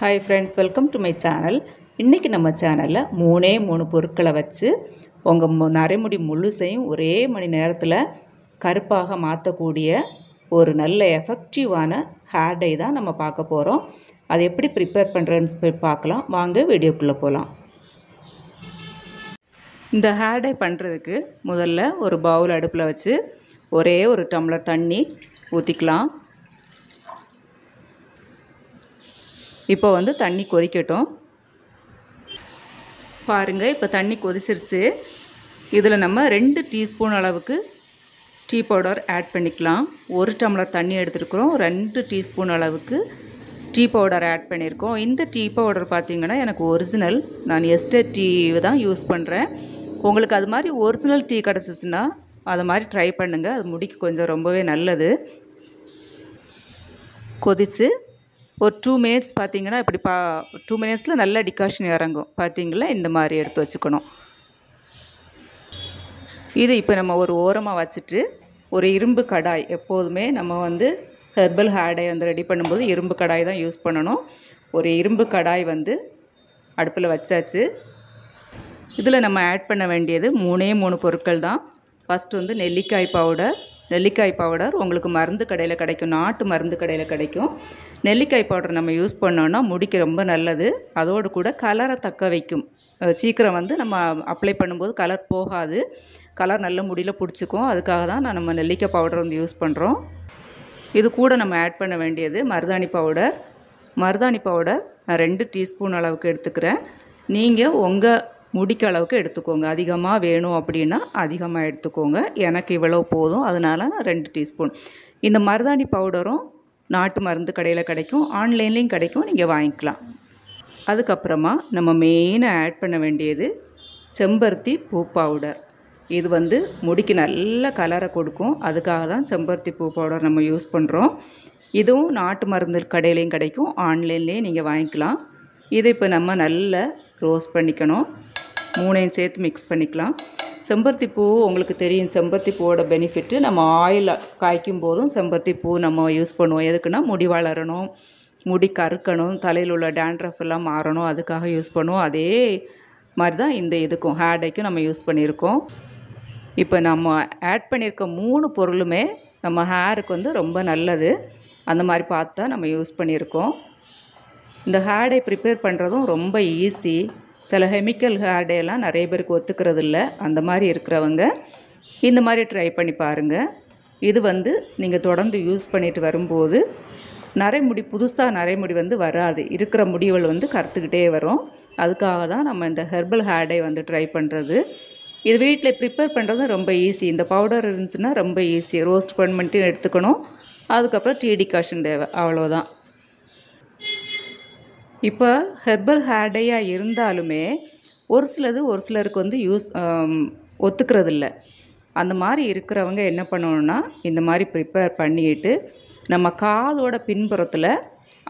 Hi friends, welcome to my channel. இன்னைக்கு நம்ம சேனல்ல மூணு பொருட்களை வச்சு உங்க நரைமுடி முழுசையும் ஒரே மணி நேரத்துல கருப்பாக மாத்தக்கூடிய ஒரு நல்ல எஃபெக்டிவான ஹேர் டை தான் நம்ம பார்க்க போறோம். அதை எப்படி prepare பண்றேன்னு பார்க்கலாம். வாங்க வீடியோக்குள்ள போலாம். இந்த ஹேர் டை பண்றதுக்கு முதல்ல ஒரு பவுல் அடுப்புல வச்சு ஒரே ஒரு டம்ளர் தண்ணி ஊத்திக்கலாம். இப்போ வந்து தண்ணி கொதிக்கட்டும். பாருங்க இப்போ தண்ணி கொதிச்சிருச்சு. இதில் நம்ம 2 டீஸ்பூன் அளவுக்கு டீ பவுடர் ஆட் பண்ணிக்கலாம். ஒரு டம்ளர் தண்ணி எடுத்துருக்கிறோம். 2 டீஸ்பூன் அளவுக்கு டீ பவுடர் ஆட் பண்ணியிருக்கோம். இந்த டீ பவுடர் பார்த்தீங்கன்னா எனக்கு ஒரிஜினல், நான் எஸ்டேட் டீ தான் யூஸ் பண்ணுறேன். உங்களுக்கு அது மாதிரி ஒரிஜினல் டீ கிடச்சிச்சின்னா அதை மாதிரி ட்ரை பண்ணுங்கள். அது முடிக்கு கொஞ்சம் ரொம்பவே நல்லது. கொதிச்சு ஒரு 2 மினிட்ஸ் பார்த்தீங்கன்னா இப்படி 2 மினிட்ஸில் நல்லா டிகாஷன் இறங்கும். பார்த்தீங்களா, இந்த மாதிரி எடுத்து வச்சுக்கணும். இது இப்போ நம்ம ஒரு ஓரமாக வச்சுட்டு ஒரு இரும்பு கடாய், எப்போதுமே நம்ம வந்து ஹெர்பல் ஹேர் டை வந்து ரெடி பண்ணும்போது இரும்பு கடாய் தான் யூஸ் பண்ணணும். ஒரு இரும்பு கடாய் வந்து அடுப்பில் வச்சாச்சு. இதில் நம்ம ஆட் பண்ண வேண்டியது 3 பொருட்கள் தான். ஃபஸ்ட்டு வந்து நெல்லிக்காய் பவுடர் உங்களுக்கு மருந்து கடையில் கிடைக்கும், நாட்டு மருந்து கடையில் கிடைக்கும். நெல்லிக்காய் பவுடர் நம்ம யூஸ் பண்ணோன்னா முடிக்கு ரொம்ப நல்லது. அதோடு கூட கலரை தக்க வைக்கும். சீக்கிரம் வந்து நம்ம அப்ளை பண்ணும்போது கலர் போகாது, கலர் நல்ல முடியில் பிடிச்சிக்கும். அதுக்காக தான் நம்ம நெல்லிக்காய் பவுடர் வந்து யூஸ் பண்ணுறோம். இது கூட நம்ம ஆட் பண்ண வேண்டியது மருதாணி பவுடர். நான் 2 டீஸ்பூன் அளவுக்கு எடுத்துக்கிறேன். நீங்கள் உங்கள் முடிக்க அளவுக்கு எடுத்துக்கோங்க. அதிகமாக வேணும் அப்படின்னா அதிகமாக எடுத்துக்கோங்க. எனக்கு இவ்வளோ போதும், அதனால் நான் 2 டீஸ்பூன். இந்த மருதாணி பவுடரும் நாட்டு மருந்து கடையில் கிடைக்கும், ஆன்லைன்லேயும் கிடைக்கும், நீங்கள் வாங்கிக்கலாம். அதுக்கப்புறமா நம்ம மெயினாக ஆட் பண்ண வேண்டியது செம்பருத்தி பூ பவுடர். இது வந்து முடிக்கு நல்ல கலரை கொடுக்கும். அதுக்காக தான் செம்பருத்தி பூ பவுடர் நம்ம யூஸ் பண்ணுறோம். இதுவும் நாட்டு மருந்து கடையிலையும் கிடைக்கும், ஆன்லைன்லேயும் நீங்கள் வாங்கிக்கலாம். இதை இப்போ நம்ம நல்லா ரோஸ்ட் பண்ணிக்கணும். 3 சேர்த்து மிக்ஸ் பண்ணிக்கலாம். செம்பருத்தி பூ உங்களுக்கு தெரியும், செம்பருத்தி பூவோட பெனிஃபிட்டு. நம்ம ஆயில் காய்க்கும் போதும் செம்பருத்தி பூ நம்ம யூஸ் பண்ணுவோம். எதுக்குன்னா முடி வளரணும், முடி கருக்கணும், தலையில் உள்ள டேண்ட்ரஃப் எல்லாம் மாறணும், அதுக்காக யூஸ் பண்ணுவோம். அதே மாதிரி தான் இந்த இதுக்கும் ஹேர் டைக்கும் நம்ம யூஸ் பண்ணியிருக்கோம். இப்போ நம்ம ஆட் பண்ணியிருக்க 3 பொருளுமே நம்ம ஹேருக்கு வந்து ரொம்ப நல்லது. அந்த மாதிரி பார்த்து தான் நம்ம யூஸ் பண்ணியிருக்கோம். இந்த ஹேர் டை ப்ரிப்பேர் பண்ணுறதும் ரொம்ப ஈஸி. சில கெமிக்கல் ஹேர் டேலாம் நிறைய பேருக்கு ஒத்துக்கிறது இல்லை. அந்த மாதிரி இருக்கிறவங்க இந்த மாதிரி ட்ரை பண்ணி பாருங்கள். இது வந்து நீங்கள் தொடர்ந்து யூஸ் பண்ணிட்டு வரும்போது புதுசாக நரைமுடி வந்து வராது. இருக்கிற முடிவுகள் வந்து கருத்துக்கிட்டே வரும். அதுக்காக தான் நம்ம இந்த ஹெர்பல் ஹேர் டை வந்து ட்ரை பண்ணுறது. இது வீட்டில் ப்ரிப்பேர் பண்ணுறது ரொம்ப ஈஸி. இந்த பவுடர் இருந்துச்சுன்னா ரொம்ப ஈஸி. ரோஸ்ட் பண்ணிட்டு எடுத்துக்கணும். அதுக்கப்புறம் டீ டிகாஷன் தேவை, அவ்வளோதான். இப்போ ஹெர்பல் ஹேர் டையாக இருந்தாலுமே ஒரு சிலருக்கு வந்து ஒத்துக்கிறது இல்லை. அந்த மாதிரி இருக்கிறவங்க என்ன பண்ணணுன்னா, இந்த மாதிரி ப்ரிப்பேர் பண்ணிட்டு நம்ம காதோட பின்புறத்தில்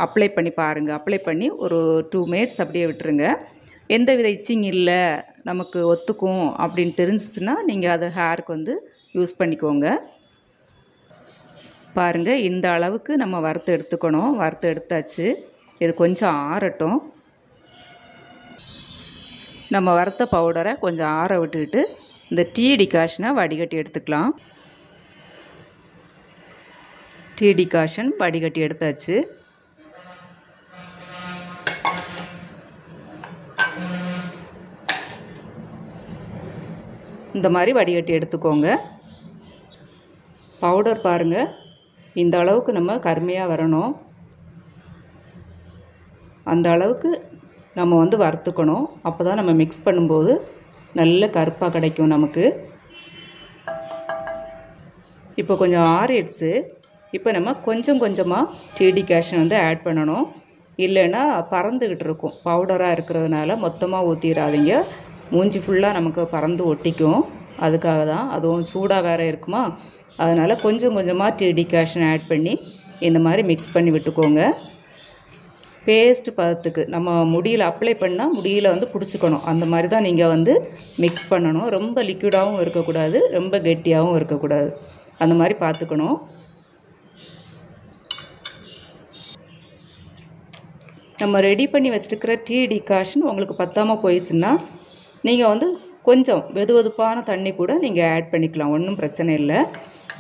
அப்ளை பண்ணி பாருங்கள். அப்ளை பண்ணி ஒரு 2 மினிட்ஸ் அப்படியே விட்டுருங்க. எந்த வித இச்சிங் இல்லை, நமக்கு ஒத்துக்கும் அப்படின்னு தெரிஞ்சிச்சுன்னா நீங்கள் அதை ஹேருக்கு வந்து யூஸ் பண்ணிக்கோங்க. பாருங்கள், இந்த அளவுக்கு நம்ம வறுத்து எடுத்துக்கணும். வறுத்து எடுத்தாச்சு. இது கொஞ்சம் ஆறட்டும். நம்ம வறுத்த பவுடரை கொஞ்சம் ஆற விட்டுக்கிட்டு இந்த டீ டிகாஷனை வடிகட்டி எடுத்துக்கலாம். டீ டிகாஷன் வடிகட்டி எடுத்தாச்சு. இந்த மாதிரி வடிகட்டி எடுத்துக்கோங்க. பவுடர் பாருங்கள், இந்த அளவுக்கு நம்ம கருமையாக வரணும். அந்த அளவுக்கு நம்ம வந்து வறுத்துக்கணும். அப்போ தான் நம்ம மிக்ஸ் பண்ணும்போது நல்ல கருப்பாக கிடைக்கும் நமக்கு. இப்போ கொஞ்சம் ஆறிடுச்சு. இப்போ நம்ம கொஞ்சம் கொஞ்சமாக டீ டிகாஷன் வந்து ஆட் பண்ணணும். இல்லைன்னா பறந்துக்கிட்டு இருக்கும். பவுடராக இருக்கிறதுனால மொத்தமாக ஊற்றிடாதீங்க. மூஞ்சி ஃபுல்லாக நமக்கு பறந்து ஒட்டிக்கும். அதுக்காக தான். அதுவும் சூடாக வேறு இருக்குமா, அதனால் கொஞ்சம் கொஞ்சமாக டீ டிகாஷன் ஆட் பண்ணி இந்த மாதிரி மிக்ஸ் பண்ணி விட்டுக்கோங்க. பேஸ்ட் பதத்துக்கு நம்ம முடியில் அப்ளை பண்ணால் முடியில் வந்து பிடிச்சிக்கணும். அந்த மாதிரி தான் நீங்கள் வந்து மிக்ஸ் பண்ணணும். ரொம்ப லிக்விடாகவும் இருக்கக்கூடாது, ரொம்ப கெட்டியாகவும் இருக்கக்கூடாது. அந்த மாதிரி பார்த்துக்கணும். நம்ம ரெடி பண்ணி வச்சுருக்கிற டீ டிகாஷன் உங்களுக்கு பத்தாமல் போயிடுச்சுன்னா நீங்கள் வந்து கொஞ்சம் வெதுவெதுப்பான தண்ணி கூட நீங்கள் ஆட் பண்ணிக்கலாம், ஒன்றும் பிரச்சனை இல்லை.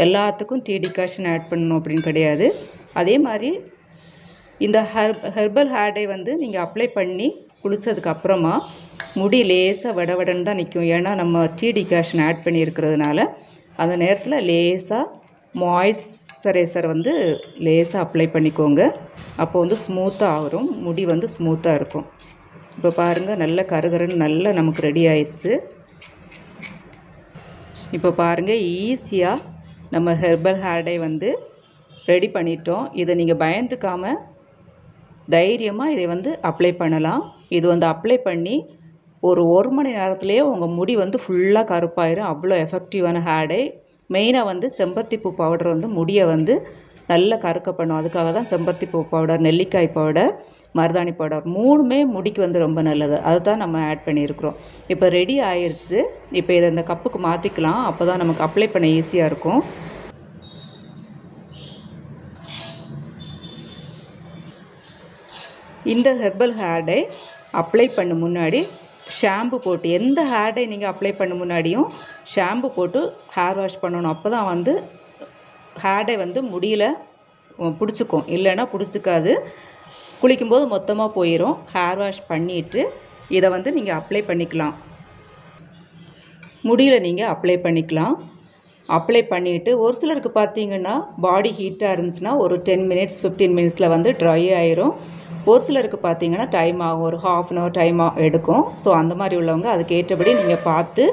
எல்லாத்துக்கும் டீ டிகாஷன் ஆட் பண்ணணும் அப்படின்னு கிடையாது. அதே மாதிரி இந்த ஹெர்பல் ஹேர் டை வந்து நீங்கள் அப்ளை பண்ணி குளித்ததுக்கப்புறமா முடி லேசாக வடவடன்னு தான் நிற்கும். ஏன்னா நம்ம டீ டிகாஷன் ஆட் பண்ணியிருக்கிறதுனால அந்த நேரத்தில் லேசாக மாய்ஸ்சரைசர் வந்து லேசாக அப்ளை பண்ணிக்கோங்க. அப்போ வந்து ஸ்மூத்தாக ஆகும், முடி வந்து ஸ்மூத்தாக இருக்கும். இப்போ பாருங்கள், நல்ல கருகருன்னு நல்லா நமக்கு ரெடி ஆயிடுச்சு. இப்போ பாருங்கள், ஈஸியாக நம்ம ஹெர்பல் ஹேர் டை வந்து ரெடி பண்ணிட்டோம். இதை நீங்கள் பயந்துக்காமல் தைரியமாக இதை வந்து அப்ளை பண்ணலாம். இது வந்து அப்ளை பண்ணி ஒரு மணி நேரத்துலேயே உங்கள் முடி வந்து ஃபுல்லாக கருப்பாயிரும். அவ்வளோ எஃபெக்டிவான ஹேர் டை. மெயினாக வந்து செம்பருத்திப்பூ பவுடர் வந்து முடியை வந்து நல்லா கருக்க பண்ணும். அதுக்காக தான் செம்பருத்திப்பூ பவுடர், நெல்லிக்காய் பவுடர், மருதாணி பவுடர் 3மே முடிக்கு வந்து ரொம்ப நல்லது. அதுதான் நம்ம ஆட் பண்ணியிருக்கிறோம். இப்போ ரெடி ஆயிடுச்சு. இப்போ இதை இந்த கப்புக்கு மாற்றிக்கலாம். அப்போ தான் நமக்கு அப்ளை பண்ண ஈஸியாக இருக்கும். இந்த ஹெர்பல் ஹேர் டை அப்ளை பண்ண முன்னாடி ஷாம்பு போட்டு, எந்த ஹேர் டை நீங்கள் அப்ளை பண்ண முன்னாடியும் ஷாம்பு போட்டு ஹேர் வாஷ் பண்ணணும். அப்போ தான் வந்து ஹேர் டை வந்து முடியில் பிடிச்சிக்கும், இல்லைன்னா பிடிச்சிக்காது. குளிக்கும்போது மொத்தமாக போயிடும். ஹேர் வாஷ் பண்ணிவிட்டு இதை வந்து நீங்கள் அப்ளை பண்ணிக்கலாம், முடியில் நீங்கள் அப்ளை பண்ணிக்கலாம். அப்ளை பண்ணிவிட்டு ஒரு சிலருக்கு பார்த்தீங்கன்னா பாடி ஹீட்டாக இருந்துச்சுன்னா ஒரு 10 மினிட்ஸ் 15 மினிட்ஸில் வந்து ட்ரை ஆயிரும். ஒரு சிலருக்கு பார்த்தீங்கன்னா டைம் ஆகும், ஒரு ½ அன் ஹவர் டைம் எடுக்கும். ஸோ அந்த மாதிரி உள்ளவங்க அதுக்கு ஏற்றபடி நீங்கள் பார்த்து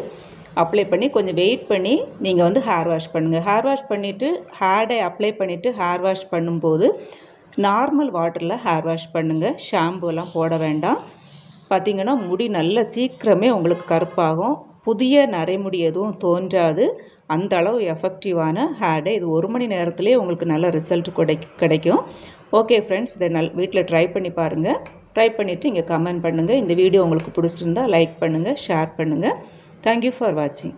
அப்ளை பண்ணி கொஞ்சம் வெயிட் பண்ணி நீங்கள் வந்து ஹேர் வாஷ் பண்ணுங்கள். ஹேர் வாஷ் பண்ணிவிட்டு ஹேர் டை அப்ளை பண்ணிவிட்டு ஹேர் வாஷ் பண்ணும்போது நார்மல் வாட்டரில் ஹேர் வாஷ் பண்ணுங்கள். ஷாம்புலாம் போட வேண்டாம். பார்த்திங்கன்னா முடி நல்ல சீக்கிரமே உங்களுக்கு கருப்பாகும். புதிய நரைமுடி எதுவும் தோன்றாது. அந்த அளவு எஃபெக்டிவான ஹேர் டை. இது 1 மணி நேரத்துலேயே உங்களுக்கு நல்ல ரிசல்ட் கிடைக்கும். ஓகே ஃப்ரெண்ட்ஸ், இதை வீட்டில் ட்ரை பண்ணி பாருங்கள். ட்ரை பண்ணிவிட்டு இங்கே கமெண்ட் பண்ணுங்கள். இந்த வீடியோ உங்களுக்கு பிடிச்சிருந்தா லைக் பண்ணுங்கள், ஷேர் பண்ணுங்கள். தேங்க்யூ ஃபார் வாட்சிங்.